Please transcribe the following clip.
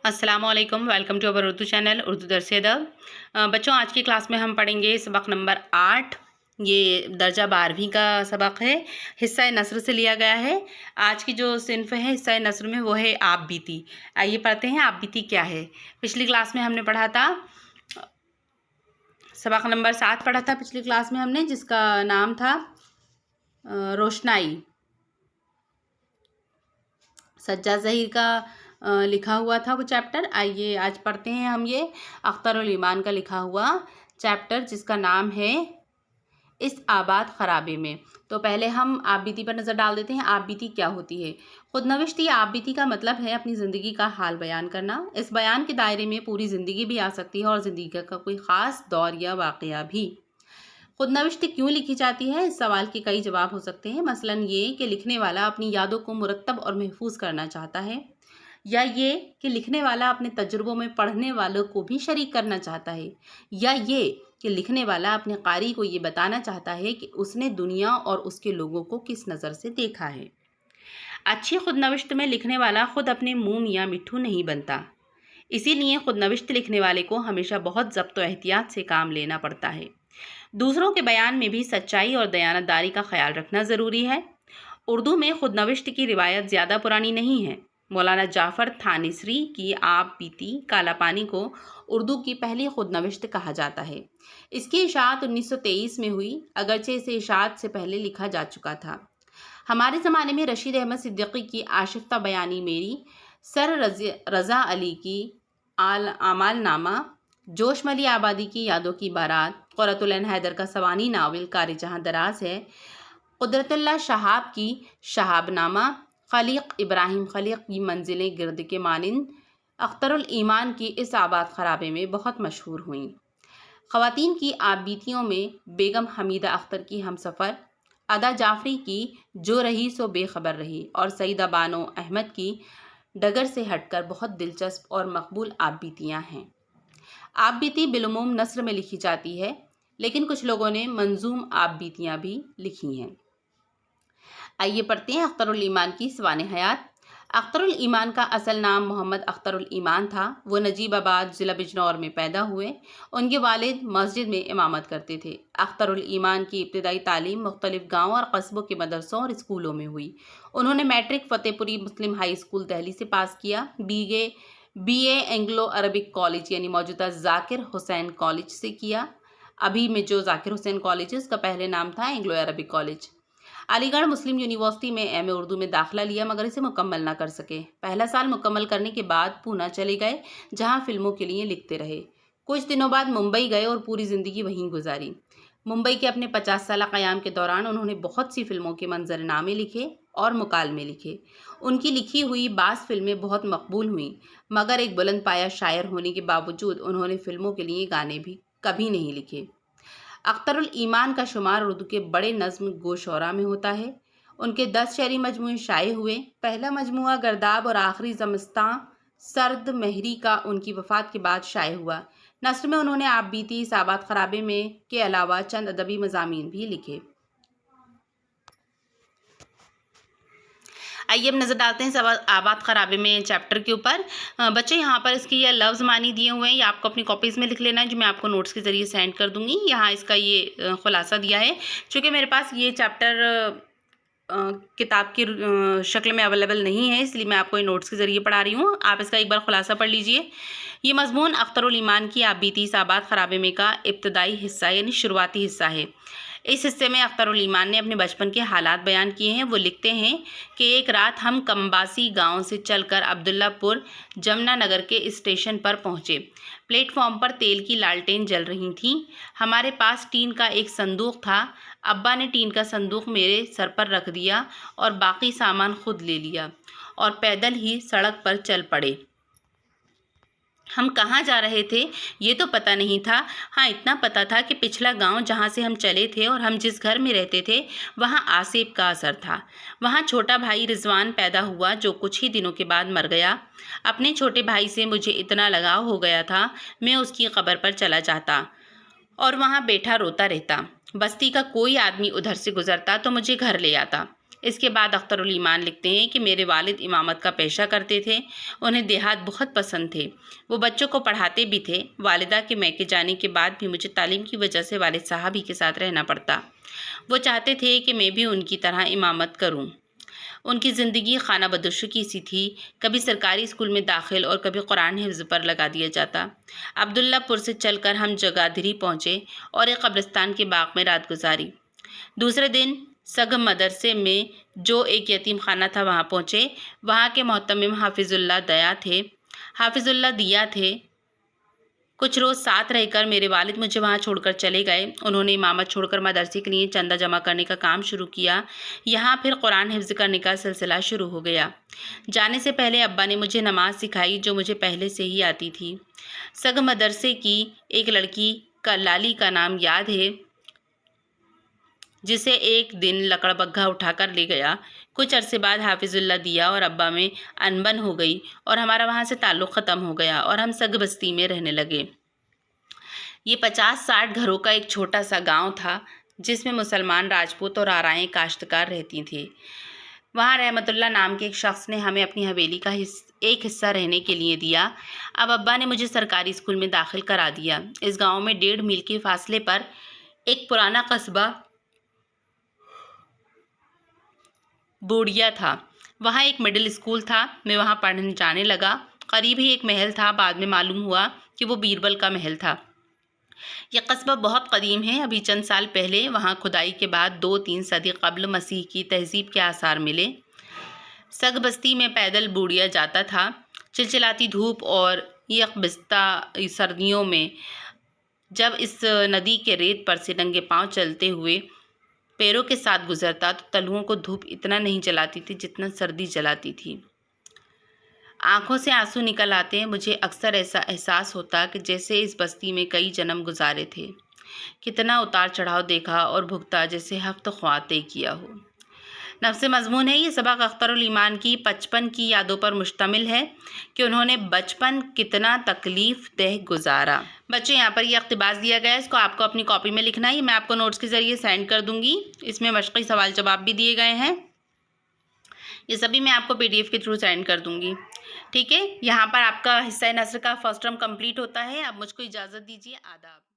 अस्सलाम वालेकुम, welcome to our Urdu channel Urdu दर्स अदब। बच्चों, आज की क्लास में हम पढ़ेंगे सबक नंबर 8। ये दर्जा 12वीं का सबक है, हिस्सा नस्र से लिया गया है। आज की जो सिन्फ है हिस्सा नस्र में वो है आप बीती। आइए पढ़ते हैं आप बीती क्या है। पिछली क्लास में हमने पढ़ा था सबक नंबर 7 पढ़ा था पिछली क्लास में हमने, जिसका नाम था रोशनाई। सज्जाद ज़हीर का लिखा हुआ था वो चैप्टर। आइए आज पढ़ते हैं हम ये अख्तर उल ईमान का लिखा हुआ चैप्टर, जिसका नाम है इस आबाद खराबे में। तो पहले हम आप बीती पर नज़र डाल देते हैं। आप बीती क्या होती है। खुदनविश्त या आप बीती का मतलब है अपनी ज़िंदगी का हाल बयान करना। इस बयान के दायरे में पूरी ज़िंदगी भी आ सकती है और ज़िंदगी का कोई ख़ास दौर या वाक़या भी। खुदनविश्त क्यों लिखी जाती है, इस सवाल के कई जवाब हो सकते हैं। मसलन ये कि लिखने वाला अपनी यादों को मुरतब और महफूज करना चाहता है, या ये कि लिखने वाला अपने तजुर्बों में पढ़ने वालों को भी शरीक करना चाहता है, या ये कि लिखने वाला अपने कारी को ये बताना चाहता है कि उसने दुनिया और उसके लोगों को किस नज़र से देखा है। अच्छी खुदनविश्त में लिखने वाला खुद अपने मुँह मियाँ मिट्ठू नहीं बनता, इसीलिए खुदनविश्त लिखने वाले को हमेशा बहुत ज़ब्त व एहतियात से काम लेना पड़ता है। दूसरों के बयान में भी सच्चाई और दयानतदारी का ख्याल रखना ज़रूरी है। उर्दू में खुदनविश्त की रिवायत ज़्यादा पुरानी नहीं है। मौलाना जाफ़र थानिसरी की आप बीती काला पानी को उर्दू की पहली खुदनविश्त कहा जाता है। इसकी इशाअत 1923 में हुई, अगरचे इसे इशाअत से पहले लिखा जा चुका था। हमारे ज़माने में रशीद अहमद सिद्दीकी की आशिफ्ता बयानी मेरी, सर रज़ा अली की आमाल नामा, जोशमली आबादी की यादों की बारात, क़ुर्रतुल ऐन हैदर का सवानी नावल कारी जहाँ दराज है, कुदरतुल्लाह शहाब की शहाबनामा, खलीक इब्राहिम खलीक की मंजिलें गिरद के मानिंद, अख्तरुल ईमान की इस आबाद खराबे में बहुत मशहूर हुईं। ख़वातीन की आप बीतियों में बेगम हमीदा अख्तर की हमसफ़र, अदा जाफ़री की जो रही सो बेखबर रही, और सईदा बानो अहमद की डगर से हटकर बहुत दिलचस्प और मकबूल आप बीतियाँ हैं। आप बीती बिलुमूम नस्र में लिखी जाती है, लेकिन कुछ लोगों ने मंजूम आप बीतियाँ भी लिखी हैं। आइए पढ़ते हैं अख्तरुल ईमान की सवाने हयात। अख्तरुल ईमान का असल नाम मोहम्मद अख्तरुल ईमान था। वो नजीबाबाद ज़िला बिजनौर में पैदा हुए। उनके वालिद मस्जिद में इमामत करते थे। अख्तरुल ईमान की इब्तदाई तालीम मुख्तलिफ गाँव और कस्बों के मदरसों और स्कूलों में हुई। उन्होंने मैट्रिक फ़तेहपुरी मुस्लिम हाई स्कूल दिल्ली से पास किया। BA एंग्लो अरबिक कॉलेज यानी मौजूदा ज़ाकिर हुसैन कॉलेज से किया। अभी में जो ज़ाकिर हुसैन कॉलेज है उसका पहले नाम था एंग्लो अरबिक कॉलेज। अलीगढ़ मुस्लिम यूनिवर्सिटी में MA उर्दू में दाखिला लिया, मगर इसे मुकम्मल ना कर सके। पहला साल मुकम्मल करने के बाद पूना चले गए, जहां फिल्मों के लिए लिखते रहे। कुछ दिनों बाद मुंबई गए और पूरी ज़िंदगी वहीं गुजारी। मुंबई के अपने 50 साल क़याम के दौरान उन्होंने बहुत सी फिल्मों के मंजरनामे लिखे और मुकालमे लिखे। उनकी लिखी हुई बाज़ फिल्में बहुत मकबूल हुईं, मगर एक बुलंद पाया शायर होने के बावजूद उन्होंने फिल्मों के लिए गाने भी कभी नहीं लिखे। अख्तरुल ईमान का शुमार उर्दू के बड़े नज़्म गोशौरा में होता है। उनके 10 शेरी मजमूए शाये हुए। पहला मजमूआ गर्दाब और आखिरी ज़मिस्तां सर्द महरी का उनकी वफ़ात के बाद शाये हुआ। नस्र में उन्होंने आप बीती इस आबाद खराबे में के अलावा चंद अदबी मज़ामीन भी लिखे। आइए अब नज़र डालते हैं आबाद खराबे में चैप्टर के ऊपर। बच्चे यहाँ पर इसकी ये लफ्ज़ मानी दिए हुए हैं, ये आपको अपनी कॉपीज़ में लिख लेना है, जो मैं आपको नोट्स के ज़रिए सेंड कर दूँगी। यहाँ इसका ये खुलासा दिया है। चूँकि मेरे पास ये चैप्टर किताब की शक्ल में अवेलेबल नहीं है, इसलिए मैं आपको ये नोट्स के ज़रिए पढ़ा रही हूँ। आप इसका एक बार खुलासा पढ़ लीजिए। ये मज़मून अख्तरुल ईमान की आप बीती इस आबाद खराबे में का इब्तदाई हिस्सा यानी शुरुआती हिस्सा है। इस हिस्से में अख्तरुल ईमान ने अपने बचपन के हालात बयान किए हैं। वो लिखते हैं कि एक रात हम कम्बासी गांव से चलकर अब्दुल्लापुर जमुना नगर के स्टेशन पर पहुंचे। प्लेटफॉर्म पर तेल की लालटेन जल रही थीं। हमारे पास टीन का एक संदूक था। अब्बा ने टीन का संदूक मेरे सर पर रख दिया और बाकी सामान खुद ले लिया और पैदल ही सड़क पर चल पड़े। हम कहाँ जा रहे थे ये तो पता नहीं था। हाँ, इतना पता था कि पिछला गांव जहाँ से हम चले थे और हम जिस घर में रहते थे वहाँ आसिफ का असर था। वहाँ छोटा भाई रिजवान पैदा हुआ, जो कुछ ही दिनों के बाद मर गया। अपने छोटे भाई से मुझे इतना लगाव हो गया था, मैं उसकी कब्र पर चला जाता और वहाँ बैठा रोता रहता। बस्ती का कोई आदमी उधर से गुजरता तो मुझे घर ले आता। اس کے بعد اخترالایمان لکھتے ہیں کہ میرے والد امامت کا پیشہ کرتے تھے، انہیں دیہات بہت پسند تھے، وہ بچوں کو پڑھاتے بھی تھے۔ والدہ کے میکے جانے کے بعد بھی مجھے تعلیم کی وجہ سے والد صاحب ہی کے ساتھ رہنا پڑتا۔ وہ چاہتے تھے کہ میں بھی ان کی طرح امامت کروں۔ ان کی زندگی خانہ بدوشی سی تھی، کبھی سرکاری اسکول میں داخل اور کبھی قرآن حفظ پر لگا دیا جاتا۔ عبداللہ پور سے چل کر ہم جگادری پہنچے اور ایک قبرستان کے باغ میں رات گزاری۔ دوسرے دن سگھ مدرسے میں جو ایک یتیم خانہ تھا وہاں پہنچے۔ وہاں کے محتمم حافظ اللہ دیا تھے۔ کچھ روز ساتھ رہ کر میرے والد مجھے وہاں چھوڑ کر چلے گئے۔ انہوں نے امامت چھوڑ کر مدرسے کے لیے چندہ جمع کرنے کا کام شروع کیا۔ یہاں پھر قرآن حفظ کرنے کا سلسلہ شروع ہو گیا۔ جانے سے پہلے ابا نے مجھے نماز سکھائی جو مجھے پہلے سے ہی آتی تھی۔ سگھ مدرسے کی ایک لڑکی کا لالی کا نام یاد ہے، جسے ایک دن لکڑ بگھا اٹھا کر لے گیا۔ کچھ عرصے بعد حافظ اللہ دیا اور ابا میں انبن ہو گئی اور ہمارا وہاں سے تعلق ختم ہو گیا اور ہم سگھ بستی میں رہنے لگے۔ یہ 50-60 گھروں کا ایک چھوٹا سا گاؤں تھا جس میں مسلمان، راجپوت اور آرائیں کاشتکار رہتی تھیں۔ وہاں رحمت اللہ نام کے ایک شخص نے ہمیں اپنی حویلی کا ایک حصہ رہنے کے لیے دیا۔ اب ابا نے مجھے سرکاری اسکول میں داخل کرا دیا۔ اس گاؤں میں 1.5 میل کے فاصلے پر ایک پرانا قصبہ بوڑیا تھا۔ وہاں ایک مڈل اسکول تھا۔ میں وہاں پڑھنے جانے لگا۔ قریب ہی ایک محل تھا۔ بعد میں معلوم ہوا کہ وہ بیربل کا محل تھا۔ یہ قصبہ بہت قدیم ہے۔ ابھی چند سال پہلے وہاں کھدائی کے بعد 2-3 صدی قبل مسیح کی تہذیب کے آثار ملے۔ سگھ بستی میں پیدل بوڑیا جاتا تھا۔ چلچلاتی دھوپ اور یکبستہ سردیوں میں جب اس ندی کے ریت پر سے ننگے پاؤں چلتے ہوئے پیروں کے ساتھ گزرتا تو تلوؤں کو دھوپ اتنا نہیں جلاتی تھی جتنا سردی جلاتی تھی۔ آنکھوں سے آنسو نکل آتے۔ مجھے اکثر ایسا احساس ہوتا کہ جیسے اس بستی میں کئی جنم گزارے تھے، کتنا اتار چڑھاؤ دیکھا اور بھگتا، جیسے ہفت خواہ طے کیا ہو۔ نفس مضمون ہے یہ سبق اخترالایمان کی 55 کی یادوں پر مشتمل ہے کہ انہوں نے بچپن کتنا تکلیف دہ گزارا۔ بچے یہاں پر یہ اقتباس دیا گیا ہے، اس کو آپ کو اپنی کاپی میں لکھنا ہے۔ یہ میں آپ کو نوٹس کے ذریعے سینڈ کر دوں گی۔ اس میں مشقی سوال جواب بھی دیے گئے ہیں۔ یہ سبھی میں آپ کو PDF کے تھرو سینڈ کر دوں گی، ٹھیک ہے۔ یہاں پر آپ کا حصہ نثر کا فرسٹ ٹرم کمپلیٹ ہوتا ہے۔ اب مجھ کو اجازت دیجیے، آداب۔